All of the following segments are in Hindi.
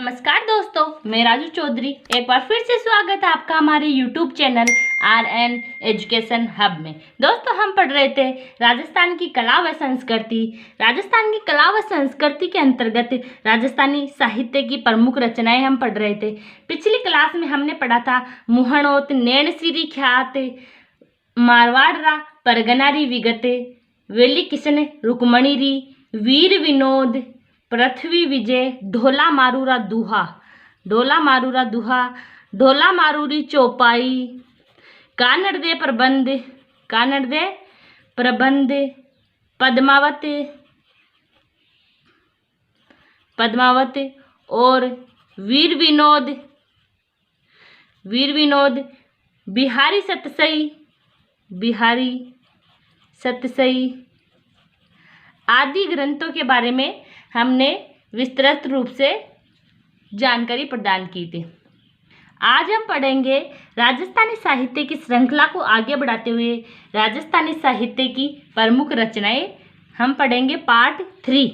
नमस्कार दोस्तों, मैं राजू चौधरी एक बार फिर से स्वागत है आपका हमारे YouTube channel RN education hub में। दोस्तों, हम पढ़ रहे थे राजस्थान की कला व संस्कृति। राजस्थान की कला व संस्कृति के अंतर्गत राजस्थानी साहित्य की प्रमुख रचनाएं हम पढ़ रहे थे। पिछली क्लास में हमने पढ़ा था मुहणोत, नैणसीरी ख्यात, मारवाड़ परगनारी विगते, वेली किशन रुक्मणी री, वीर विनोद, पृथ्वी विजय, ढोला मारूरा दुहा, ढोला मारूरा दुहा, ढोला मारूरी चौपाई, कानड़ दे प्रबंध, कानड़ दे प्रबंध, पद्मावत, पद्मावत और वीर विनोद, वीर विनोद, बिहारी सतसई, बिहारी सतसई आदि ग्रंथों के बारे में हमने विस्तृत रूप से जानकारी प्रदान की थी। आज हम पढ़ेंगे राजस्थानी साहित्य की श्रृंखला को आगे बढ़ाते हुए राजस्थानी साहित्य की प्रमुख रचनाएं। हम पढ़ेंगे पार्ट 3,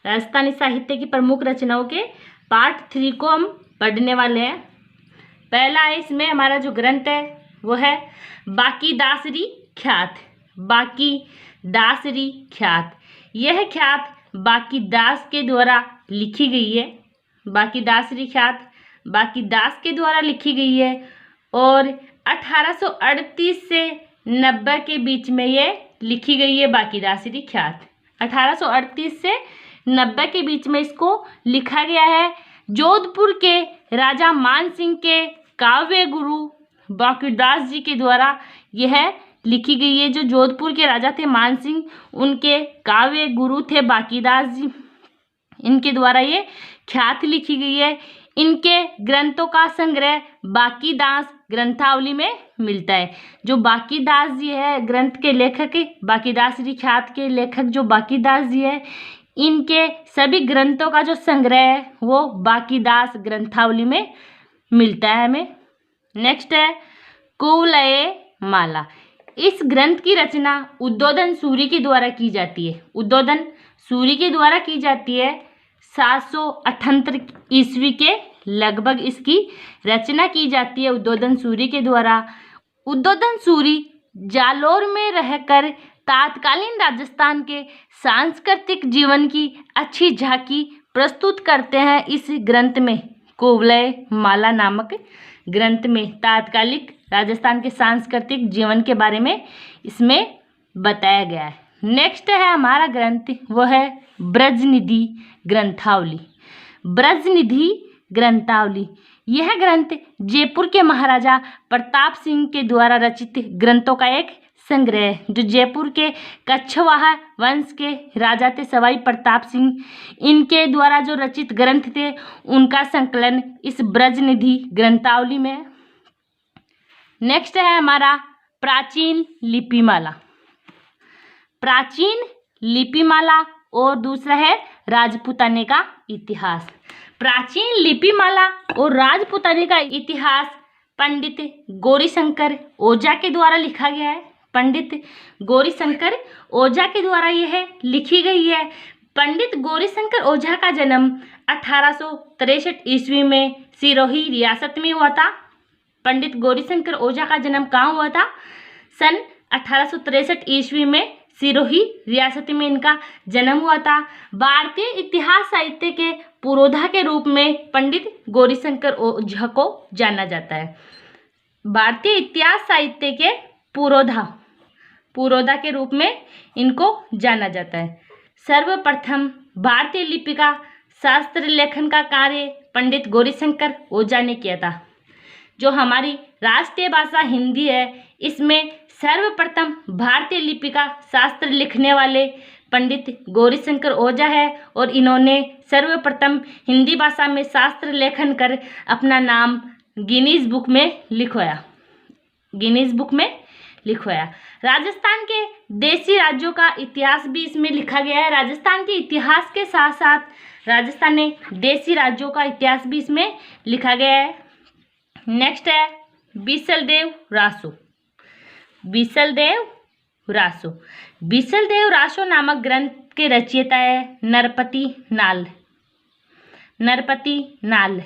राजस्थानी साहित्य की प्रमुख रचनाओं के पार्ट 3 को हम पढ़ने वाले हैं। पहला है इसमें हमारा जो ग्रंथ है वो है बाकी दासरी ख्यात, बाकी दासरी ख्यात। यह ख्यात बाकी दास के द्वारा लिखी गई है। बाकी दासरी ख्यात बाकी दास के द्वारा लिखी गई है और 1838 से 90 के बीच में ये लिखी गई है। बाकी दासरी ख्यात 1838 से 90 के बीच में इसको लिखा गया है। जोधपुर के राजा मान सिंह के काव्य गुरु बाकीदास जी के द्वारा यह लिखी गई है। जो जोधपुर के राजा थे मान सिंह, उनके काव्य गुरु थे बाकीदास जी, इनके द्वारा ये ख्यात लिखी गई है। इनके ग्रंथों का संग्रह बाकीदास ग्रंथावली में मिलता है। जो बाकीदास जी है ग्रंथ के लेखक, बाकीदासरी ख्यात के लेखक जो बाकीदास जी है, इनके सभी ग्रंथों का जो संग्रह है वो बाकीदास ग्रंथावली में मिलता है हमें। नेक्स्ट है कुवलय माला। इस ग्रंथ की रचना उद्बोधन सूरी के द्वारा की जाती है। उद्बोधन सूरी के द्वारा की जाती है। 778 ईस्वी के लगभग इसकी रचना की जाती है उद्बोधन सूरी के द्वारा। उद्बोधन सूरी जालोर में रहकर तत्कालीन राजस्थान के सांस्कृतिक जीवन की अच्छी झांकी प्रस्तुत करते हैं। इस ग्रंथ में, कुवलय माला नामक ग्रंथ में, तत्कालिक राजस्थान के सांस्कृतिक जीवन के बारे में इसमें बताया गया है। नेक्स्ट है हमारा ग्रंथ, वो है ब्रजनिधि ग्रंथावली। ब्रजनिधि ग्रंथावली यह ग्रंथ जयपुर के महाराजा प्रताप सिंह के द्वारा रचित ग्रंथों का एक संग्रह है। जो जयपुर के कछवाहा वंश के राजा थे सवाई प्रताप सिंह, इनके द्वारा जो रचित ग्रंथ थे उनका संकलन इस ब्रजनिधि ग्रंथावली में है। नेक्स्ट है हमारा प्राचीन लिपिमाला। प्राचीन लिपिमाला और दूसरा है राजपूताने का इतिहास। प्राचीन लिपिमाला और राजपूताने का इतिहास पंडित गौरीशंकर ओझा के द्वारा लिखा गया है। पंडित गौरीशंकर ओझा के द्वारा यह लिखी गई है। पंडित गौरीशंकर ओझा का जन्म 1863 ईस्वी में सिरोही रियासत में हुआ था। पंडित गौरीशंकर ओझा का जन्म कहाँ हुआ था? सन 1863 ईस्वी में सिरोही रियासत में इनका जन्म हुआ था। भारतीय इतिहास साहित्य के पुरोधा के रूप में पंडित गौरीशंकर ओझा को जाना जाता है। भारतीय इतिहास साहित्य के पुरोधा के रूप में इनको जाना जाता है। सर्वप्रथम भारतीय लिपि का शास्त्र लेखन का कार्य पंडित गौरीशंकर ओझा ने किया था। जो हमारी राष्ट्रीय भाषा हिंदी है, इसमें सर्वप्रथम भारतीय लिपि का शास्त्र लिखने वाले पंडित गौरीशंकर ओझा है और इन्होंने सर्वप्रथम हिंदी भाषा में शास्त्र लेखन कर अपना नाम गिनीज बुक में लिखवाया। गिनीज बुक में लिखवाया। राजस्थान के देशी राज्यों का इतिहास भी इसमें लिखा गया है। राजस्थान के इतिहास के साथ साथ राजस्थान में देशी राज्यों का इतिहास भी इसमें लिखा गया है। नेक्स्ट है बीसलदेव रासो। बीसलदेव रासो। बीसलदेव रासो नामक ग्रंथ के रचयिता है नरपति नाल। नरपति नाल।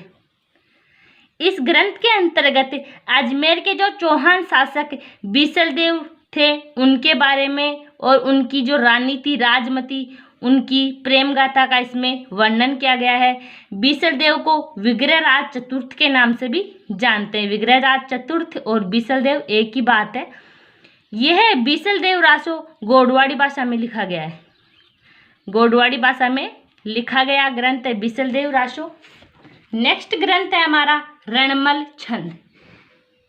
इस ग्रंथ के अंतर्गत अजमेर के जो चौहान शासक बीसलदेव थे उनके बारे में और उनकी जो रानी थी राजमती, उनकी प्रेम गाथा का इसमें वर्णन किया गया है। बीसलदेव को विग्रहराज चतुर्थ के नाम से भी जानते हैं। विग्रहराज चतुर्थ और बीसलदेव एक ही बात है। यह बीसलदेव रासो गोडवाड़ी भाषा में लिखा गया है। गोडवाड़ी भाषा में लिखा गया ग्रंथ है बीसलदेव रासो। नेक्स्ट ग्रंथ है हमारा रणमल छंद।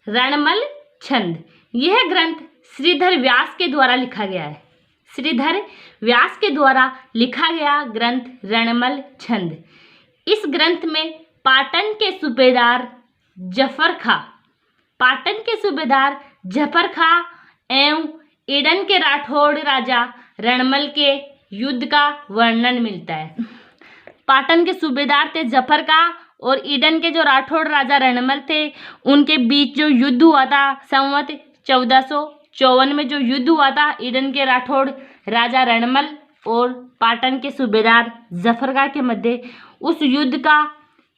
रणमल छंद, यह ग्रंथ श्रीधर व्यास के द्वारा लिखा गया है। श्रीधर व्यास के द्वारा लिखा गया ग्रंथ रणमल छंद। इस ग्रंथ में पाटन के सूबेदार जफर खां एवं ईडन के राठौड़ राजा रणमल के युद्ध का वर्णन मिलता है। पाटन के सूबेदार थे जफर खां और ईडन के जो राठौड़ राजा रणमल थे, उनके बीच जो युद्ध हुआ था संवत 1454 में जो युद्ध हुआ था ईडन के राठौड़ राजा रणमल और पाटन के सूबेदार जफर खां के मध्य, उस युद्ध का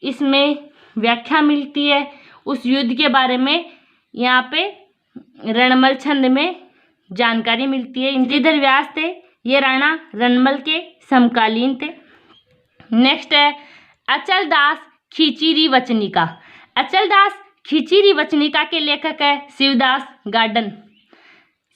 इसमें व्याख्या मिलती है। उस युद्ध के बारे में यहाँ पे रणमल छंद में जानकारी मिलती है। श्रीधर व्यास थे, ये राणा रणमल के समकालीन थे। नेक्स्ट है अचलदास खिचीरी वचनिका। अचलदास खिचीरी वचनिका के लेखक है शिवदास गार्डन।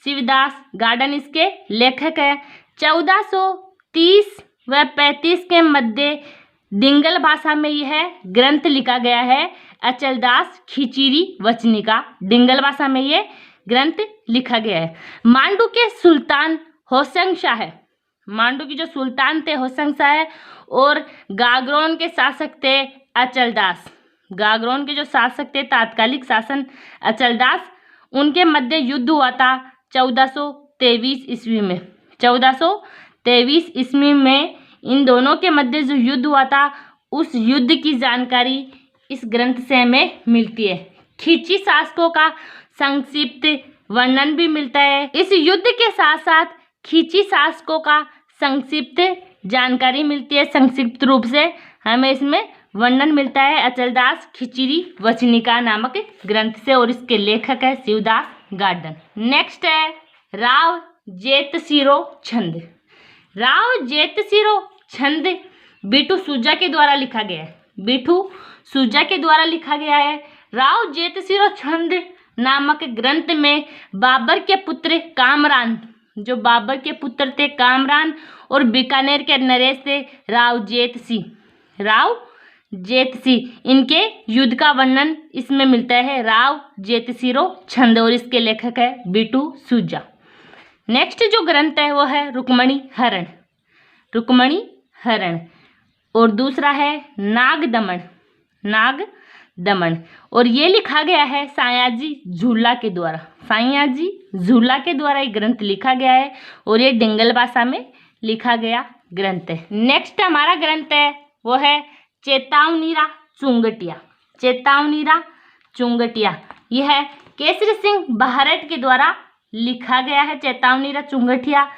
शिवदास गार्डन इसके लेखक है। 1430 व 35 के मध्य डिंगल भाषा में यह ग्रंथ लिखा गया है। अचलदास खिचीरी वचनिका, डिंगल भाषा में यह ग्रंथ लिखा गया है। मांडू के सुल्तान होशंग शाह है। मांडू की जो सुल्तान थे होशंग शाह है और गागरोन के शासक थे अचलदास। गागरोन के जो शासक थे, तात्कालिक शासन अचलदास, उनके मध्य युद्ध हुआ था 1423 ईस्वी में। 1423 ईस्वी में इन दोनों के मध्य जो युद्ध हुआ था, उस युद्ध की जानकारी इस ग्रंथ से हमें मिलती है। खिची शासकों का संक्षिप्त वर्णन भी मिलता है। इस युद्ध के साथ साथ खिची शासकों का संक्षिप्त जानकारी मिलती है। संक्षिप्त रूप से हमें इसमें वर्णन मिलता है अचलदास खिचीरी वचनिका नामक ग्रंथ से और इसके लेखक है शिवदास गार्डन। नेक्स्ट है राव जेतसिरो छंद। राव जेतसिरो छंद बीटू सूजा के द्वारा लिखा गया है। बीटू सूजा के द्वारा लिखा गया है। राव जेतसिरो छंद नामक ग्रंथ में बाबर के पुत्र कामरान, जो बाबर के पुत्र थे कामरान और बीकानेर के नरेश थे राव जेतसी, इनके युद्ध का वर्णन इसमें मिलता है। राव जेतसिरो छंद और इसके लेखक है बीटू सूजा। नेक्स्ट जो ग्रंथ है वो है रुक्मणी हरण और दूसरा है नागदमन और ये लिखा गया है सायाजी झूला के द्वारा ये ग्रंथ लिखा गया है और ये डिंगल भाषा में लिखा गया ग्रंथ है। नेक्स्ट हमारा ग्रंथ है वो है चेतावनीरा चुंगटिया। यह केसरी सिंह बहरट के द्वारा लिखा गया है। चेतावनीरा चुंगटिया,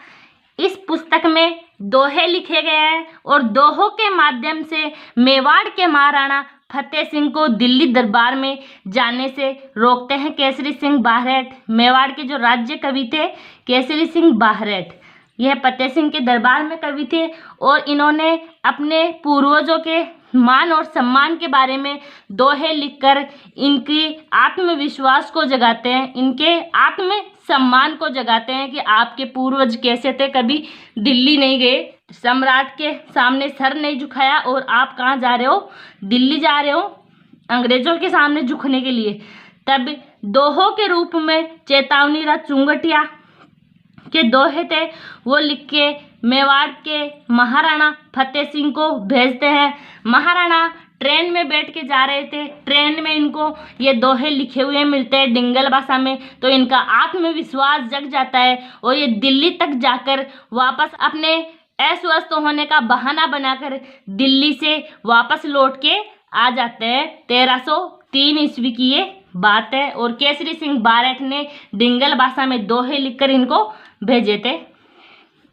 इस पुस्तक में दोहे लिखे गए हैं और दोहों के माध्यम से मेवाड़ के महाराणा फतेह सिंह को दिल्ली दरबार में जाने से रोकते हैं केसरी सिंह बहरट। मेवाड़ के जो राज्य कवि थे केसरी सिंह बहरट, यह फतेह सिंह के दरबार में कवि थे और इन्होंने अपने पूर्वजों के मान और सम्मान के बारे में दोहे लिखकर इनकी आत्मविश्वास को जगाते हैं, इनके आत्म सम्मान को जगाते हैं कि आपके पूर्वज कैसे थे, कभी दिल्ली नहीं गए, सम्राट के सामने सर नहीं झुकाया और आप कहाँ जा रहे हो, दिल्ली जा रहे हो अंग्रेजों के सामने झुकने के लिए। तब दोहों के रूप में चेतावनीरा चुंगटिया के दोहे थे, वो लिख के मेवाड़ के महाराणा फतेह सिंह को भेजते हैं। महाराणा ट्रेन में बैठ के जा रहे थे, ट्रेन में इनको ये दोहे लिखे हुए मिलते हैं डिंगल भाषा में, तो इनका आत्मविश्वास जग जाता है और ये दिल्ली तक जाकर वापस अपने अस्वस्थ होने का बहाना बनाकर दिल्ली से वापस लौट के आ जाते हैं। 1303 ईस्वी की ये बात है और केसरी सिंह बहरट ने डिंगल भाषा में दोहे लिखकर इनको भेजे थे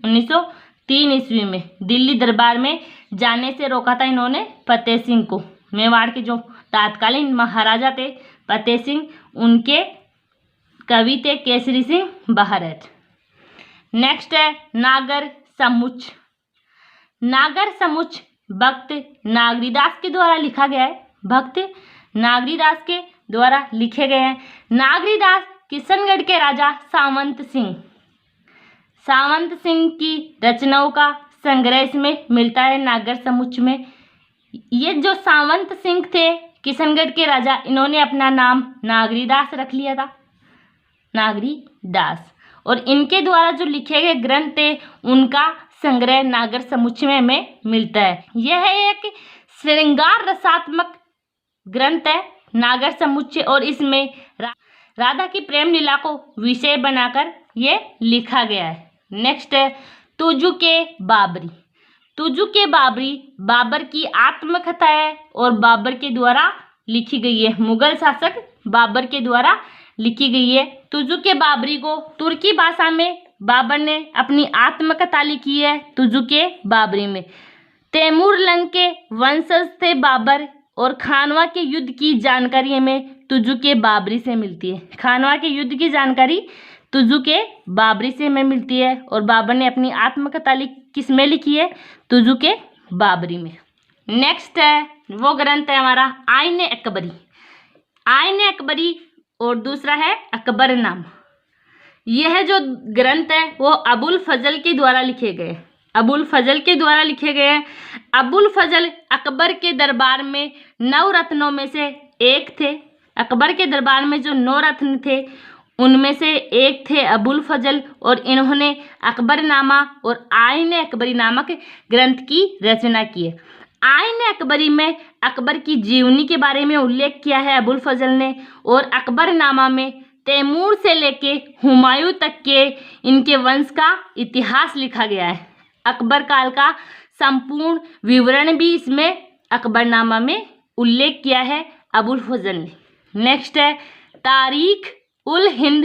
1903 ईस्वी में दिल्ली दरबार में जाने से रोका था इन्होंने फतेह सिंह को। मेवाड़ के जो तत्कालीन महाराजा थे फतेह सिंह, उनके कवि थे केसरी सिंह बहरच। नेक्स्ट है नागर समुच। नागर समुच भक्त नागरीदास के द्वारा लिखा गया है। भक्त नागरीदास के द्वारा लिखे गए हैं। नागरीदास किशनगढ़ के राजा सावंत सिंह की रचनाओं का संग्रह इसमें मिलता है नागर समुच में। ये जो सावंत सिंह थे किशनगढ़ के राजा, इन्होंने अपना नाम नागरीदास रख लिया था, नागरीदास, और इनके द्वारा जो लिखे गए ग्रंथ थे उनका संग्रह नागर समुच्चय में हमें मिलता है। यह एक श्रृंगार रसात्मक ग्रंथ है नागर समुच्चय, और इसमें राधा की प्रेम लीला को विषय बनाकर ये लिखा गया है। नेक्स्ट है तुजुके बाबरी। तुजुके बाबरी बाबर की आत्मकथा है और बाबर के द्वारा लिखी गई है, मुगल शासक बाबर के द्वारा लिखी गई है। तुजुके बाबरी को तुर्की भाषा में बाबर ने अपनी आत्मकथा लिखी है तुजुके बाबरी में। तैमूरलंग के वंशज थे बाबर, और खानवा के युद्ध की जानकारी हमें तुजुके बाबरी से मिलती है। खानवा के युद्ध की जानकारी तुजुके बाबरी से हमें मिलती है, और बाबर ने अपनी आत्मकथा किस में लिखी है? तुजुके बाबरी में। नेक्स्ट है वो ग्रंथ है हमारा आईने अकबरी। आईने अकबरी और दूसरा है अकबरनामा। यह जो ग्रंथ है वो अबुल फजल के द्वारा लिखे गए। अबुल फजल के द्वारा लिखे गए हैं। अबुल फजल अकबर के दरबार में 9 रत्नों में से एक थे। अकबर के दरबार में जो 9 रत्न थे उनमें से एक थे अबुल फजल, और इन्होंने अकबरनामा और आईने अकबरी नामक ग्रंथ की रचना की है। आईने अकबरी में अकबर की जीवनी के बारे में उल्लेख किया है अबुल फजल ने, और अकबरनामा में तैमूर से लेके हुमायूं तक के इनके वंश का इतिहास लिखा गया है। अकबर काल का संपूर्ण विवरण भी इसमें अकबरनामा में उल्लेख किया है अबुल फजल ने। नेक्स्ट है तारीख उल हिंद।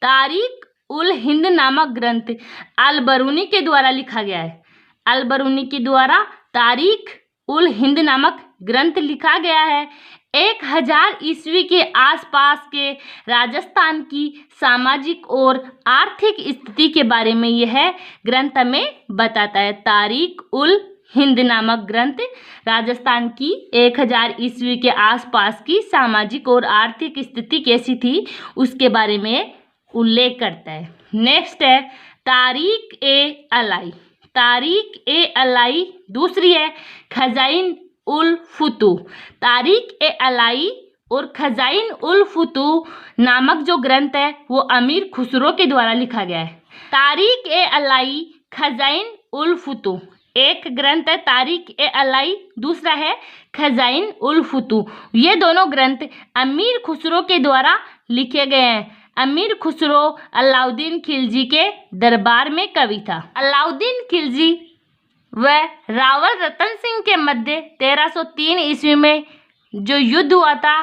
तारीख उल हिंद नामक ग्रंथ अल-बरूनी के द्वारा लिखा गया है। अल-बरूनी के द्वारा तारीख उल हिंद नामक ग्रंथ लिखा गया है। 1000 ईस्वी के आसपास के राजस्थान की सामाजिक और आर्थिक स्थिति के बारे में यह ग्रंथ हमें बताता है। तारीख उल हिंद नामक ग्रंथ राजस्थान की 1000 ईस्वी के आसपास की सामाजिक और आर्थिक स्थिति कैसी थी उसके बारे में उल्लेख करता है। नेक्स्ट है तारीख ए अलाई। तारीख ए अलाई दूसरी है खजाइन उल फुतू। तारीख ए अलाई और खजाइन उल फुतू नामक जो ग्रंथ है वो अमीर खुसरो के द्वारा लिखा गया है। तारीख ए अलाई, खजाइन उल फुतू एक ग्रंथ है तारीख ए अलाई, दूसरा है खजाइन उल फुतू। ये दोनों ग्रंथ अमीर खुसरो के द्वारा लिखे गए हैं। अमीर खुसरो अलाउद्दीन खिलजी के दरबार में कवि था। अलाउद्दीन खिलजी व रावल रतन सिंह के मध्य 1303 ईस्वी में जो युद्ध हुआ था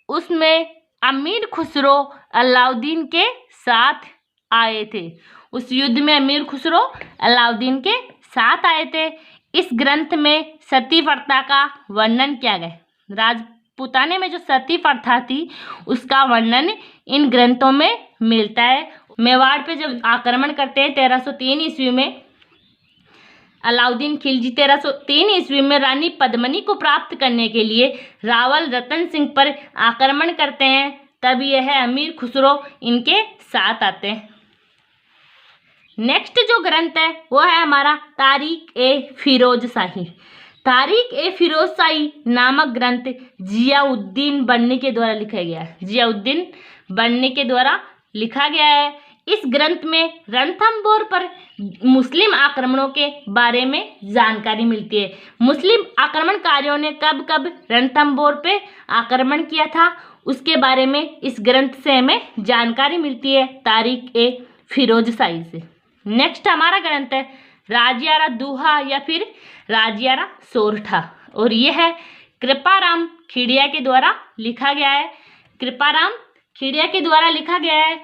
उसमें अमीर खुसरो अलाउद्दीन के साथ आए थे। उस युद्ध में अमीर खुसरो अलाउद्दीन के साथ आए थे। इस ग्रंथ में सती प्रथा का वर्णन किया गया। राजपूताने में जो सती प्रथा थी उसका वर्णन इन ग्रंथों में मिलता है। मेवाड़ पे जब आक्रमण करते हैं 1303 ईस्वी में, अलाउद्दीन खिलजी 1303 ईस्वी में रानी पद्मिनी को प्राप्त करने के लिए रावल रतन सिंह पर आक्रमण करते हैं, तब यह अमीर खुसरो इनके साथ आते हैं। नेक्स्ट जो ग्रंथ है वो है हमारा तारीख ए फिरोज शाही। तारीख ए फिरोज शाही नामक ग्रंथ जियाउद्दीन बन्नी के द्वारा लिखा गया है। जियाउद्दीन बन्नी के द्वारा लिखा गया है। इस ग्रंथ में रणथंभौर पर मुस्लिम आक्रमणों के बारे में जानकारी मिलती है। मुस्लिम आक्रमणकारियों ने कब कब रणथंभौर पे आक्रमण किया था उसके बारे में इस ग्रंथ से हमें जानकारी मिलती है तारीख ए फिरोज शाही से। नेक्स्ट हमारा ग्रंथ है राजियारा दूहा या फिर राजियारा सोरठा, और यह है कृपाराम खिड़िया के द्वारा लिखा गया है। कृपाराम खिड़िया के द्वारा लिखा गया है।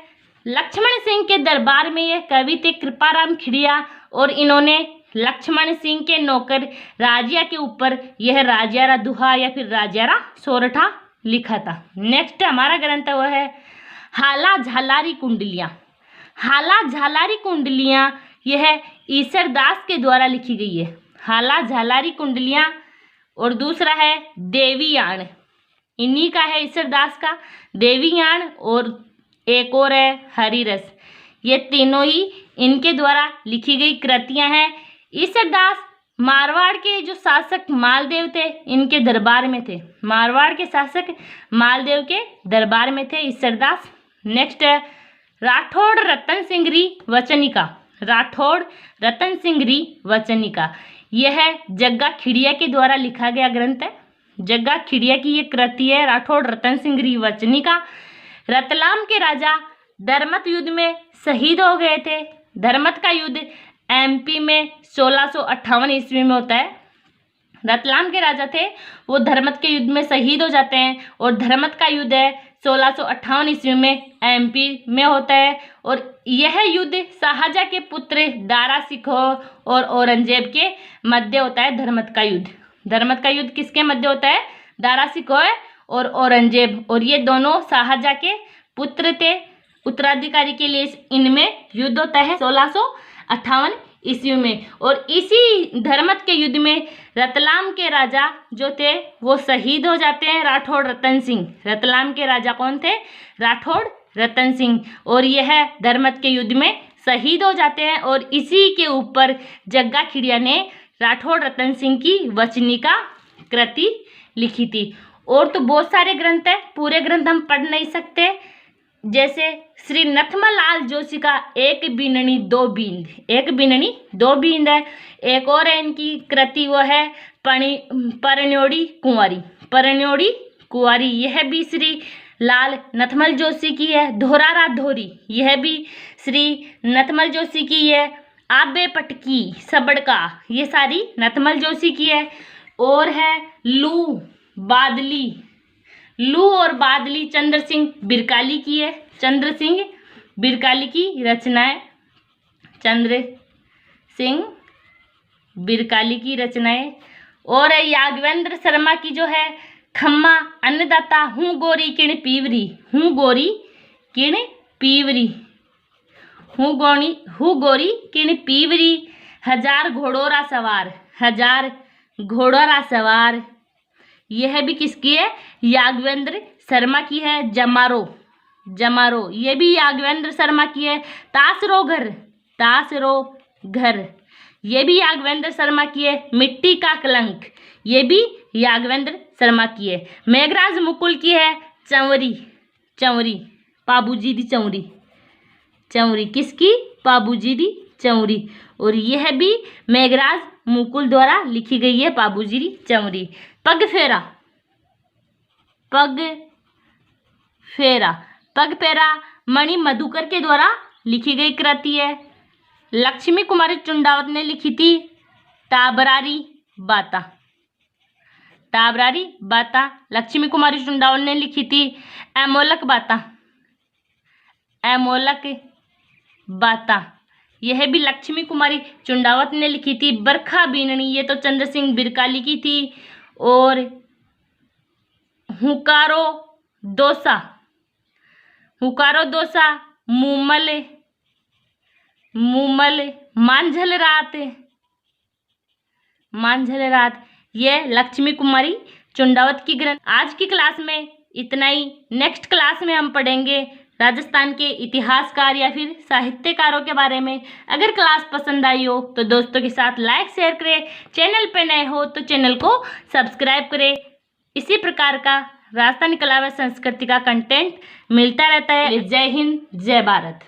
लक्ष्मण सिंह के दरबार में यह कवि थे कृपाराम खिड़िया, और इन्होंने लक्ष्मण सिंह के नौकर राजिया के ऊपर यह राजियारा दुहा या फिर राजियारा सोरठा लिखा था। नेक्स्ट हमारा ग्रंथ वो है हाला झालारी कुंडलियाँ। हाला झालारी कुंडलियाँ यह ईसरदास के द्वारा लिखी गई है। हाला झालारी कुंडलियाँ। और दूसरा है देवीयान, इन्हीं का है ईसरदास का, देवीयान। और एक और है हरिरस। ये तीनों ही इनके द्वारा लिखी गई कृतियाँ हैं। ईसरदास मारवाड़ के जो शासक मालदेव थे इनके दरबार में थे। मारवाड़ के शासक मालदेव के दरबार में थे ईसरदास। नेक्स्ट है राठौड़ रतन सिंगरी वचनिका। राठौड़ रतन सिंगरी वचनिका यह जग्गा खिड़िया के द्वारा लिखा गया ग्रंथ है। जग्गा खिड़िया की ये कृति है राठौड़ रतन सिंगरी वचनिका। रतलाम के राजा धर्मत युद्ध में शहीद हो गए थे। धर्मत का युद्ध एमपी में 1658 ईस्वी में होता है। रतलाम के राजा थे वो धर्मत के युद्ध में शहीद हो जाते हैं और धर्मत का युद्ध है 1658 ईस्वी में एमपी में होता है। और यह युद्ध शाहजहाँ के पुत्र दारा शिकोह और औरंगजेब के मध्य होता है। धर्मत का युद्ध, धर्मत का युद्ध किसके मध्य होता है? दारा शिकोह और औरंगजेब। और ये दोनों शाहजहाँ के पुत्र थे। उत्तराधिकारी के लिए इनमें युद्ध होता है 1658 ईस्वी में। और इसी धर्मत के युद्ध में रतलाम के राजा जो थे वो शहीद हो जाते हैं, राठौड़ रतन सिंह। रतलाम के राजा कौन थे? राठौड़ रतन सिंह। और यह धर्मत के युद्ध में शहीद हो जाते हैं। और इसी के ऊपर जग्गा खिड़िया ने राठौड़ रतन सिंह की वचनिका कृति लिखी थी। और तो बहुत सारे ग्रंथ हैं, पूरे ग्रंथ हम पढ़ नहीं सकते। जैसे श्री नथमलाल जोशी का एक बीननी दो बींद, एक बीननी दो बींद है। एक और है इनकी कृति वो है परन्योड़ी कुंवारी। परन्योड़ी कुंवारी यह भी श्री लाल नथमल जोशी की है। धोरारा धोरी यह भी श्री नथमल जोशी की है। आबे पटकी सबड़का ये सारी नथमल जोशी की है। और है लू बादली, लू और बादली चंद्र सिंह बिरकाली की है। चंद्र सिंह बिरकाली की रचनाएं, चंद्र सिंह बिरकाली की रचनाएं। और याज्ञवेंद्र शर्मा की जो है खम्मा अन्नदाता हूँ गोरी किण पीवरी, हूँ गोरी किण पीवरी, हूँ गोरी किण पीवरी। हजार घोड़ोरा सवार, हजार घोड़ोरा सवार यह भी किसकी है? याज्ञवेंद्र शर्मा की है। जमारो, जमारो ये भी याज्ञवेंद्र शर्मा की है। तासरो घर, तासरो घर ये भी याज्ञवेंद्र शर्मा की है। मिट्टी का कलंक ये भी याज्ञवेंद्र शर्मा की है। मेघराज मुकुल की है चंवरी, चंवरी पाबूजी दी चंवरी, चंवरी किसकी? पाबूजी दी चंवरी। और यह भी मेघराज मुकुल द्वारा लिखी गई है, पाबूजी दी चंवरी। पग फेरा, पग फेरा, पग फेरा मणि मधुकर के द्वारा लिखी गई कृति है। लक्ष्मी कुमारी चुंडावत ने लिखी थी टाबरारी बाता, टाबरारी बाता लक्ष्मी कुमारी चुंडावत ने लिखी थी। एमोलक बाता, एमोलक बाता यह भी लक्ष्मी कुमारी चुंडावत ने लिखी थी। बरखा बीननी ये तो चंद्र सिंह बिरकाली की थी। और हुकारो दोसा, हुकारो दोसा मूमल, मूमल मांझल रात, मांझल रात ये लक्ष्मी कुमारी चुंडावत की ग्रंथ। आज की क्लास में इतना ही। नेक्स्ट क्लास में हम पढ़ेंगे राजस्थान के इतिहासकार या फिर साहित्यकारों के बारे में। अगर क्लास पसंद आई हो तो दोस्तों के साथ लाइक शेयर करें। चैनल पर नए हो तो चैनल को सब्सक्राइब करें। इसी प्रकार का राजस्थानी कला व संस्कृति का कंटेंट मिलता रहता है। जय हिंद, जय भारत।